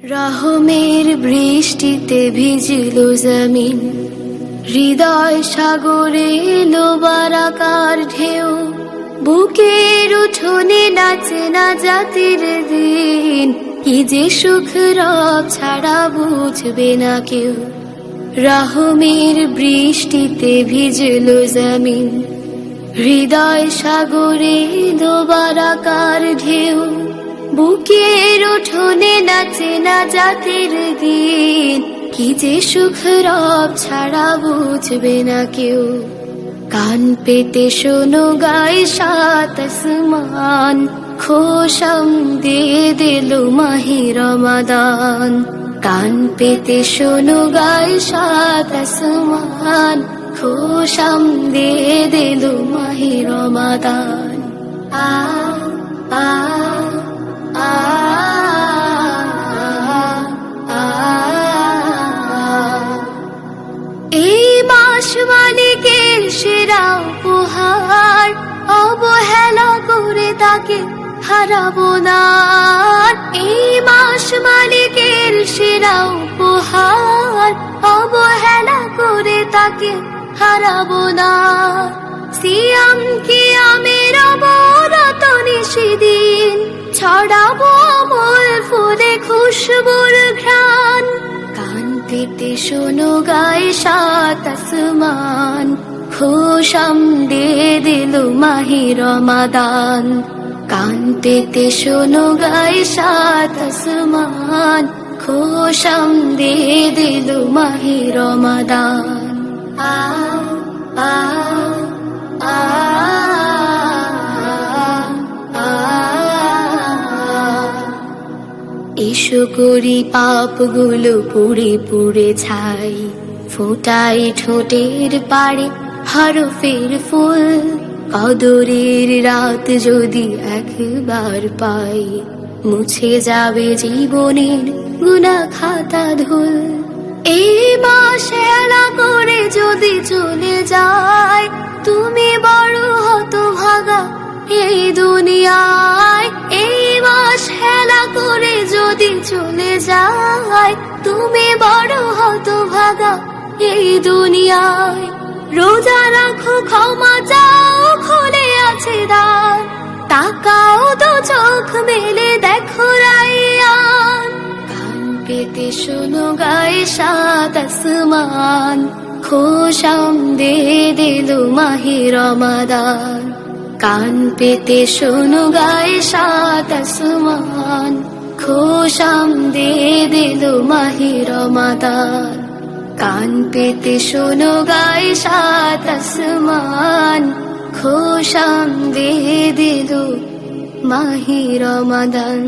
রহমের বৃষ্টিতে ভিজলো জমিন, হৃদয় সাগরে এলো বারাকার ঢেউ। বুকের উঠোনে নাচে না জাতির দিন, কি যে সুখ রব ছাড়া বুঝবে না কেউ। রহমের বৃষ্টিতে ভিজলো জমিন, হৃদয় সাগরে এলো বারাকার ঢেউ। বুকের উঠোনে নাচে না জাতির দিন, কি যে সুখ রব ছাড়া বুঝবে না কেউ। কান পেতে শোনো গায়ে সাত আসমান, খোশাম দিয়ে দিল মাহে রমাদান। কান পেতে শোনো গায়ে সাত আসমান, খোশাম দিয়ে দিল মাহে রমাদান। আ আ এই মাস মালিকের সেরা উপহার, অবহেলা করে তাকে হারাবো না। এই মাস মালিকের সেরা উপহার, অবহেলা করে তাকে হারাবো না। সিয়াম কিয়ামের অবরত নিশিদিন, ছড়াবো আমল ফুলে খুশবুর ঘ্রাণ। কান পেতে শোনো গায়ে সাত আসমান, খোশাম দিয়ে দিল মাহে রমাদান। কান পেতে শোনো গায়ে সাত আসমান, খোশাম দিয়ে দিল মাহে রমাদান। আ আ আ এসো করি পাপগুলো পুড়ে পুড়ে ছাই, ফোটাই ঠোঁটের পাড়ে হরফের ফুল। কদরের রাত যদি একবার পাই, মুছে যাবে জীবনের গুনাহ খাতা ধুল। এই মাস হেলা করে যদি চলে যায়, তুমি বড় হতভাগা এই দুনিয়ায়। এই মাস হেলা করে যদি চলে যায়, তুমি বড় হতভাগা এই দুনিয়ায়। রোজা রাখো, ক্ষমা চাও, খুলে আছে দ্বার। তাকাও তো চোখ মেলে দেখো রাইয়ান। কান পেতে শোনো গায়ে সাত আসমান, খোশাম দিয়ে দিল মাহে রমাদান। কান পেতে শোনো গায়ে সাত আসমান, খোশাম দিয়ে দিল মাহে রমাদান। কান পেতে শোনো গায়ে সাত আসমান, খোশাম দিয়ে দিল মাহে রমাদান।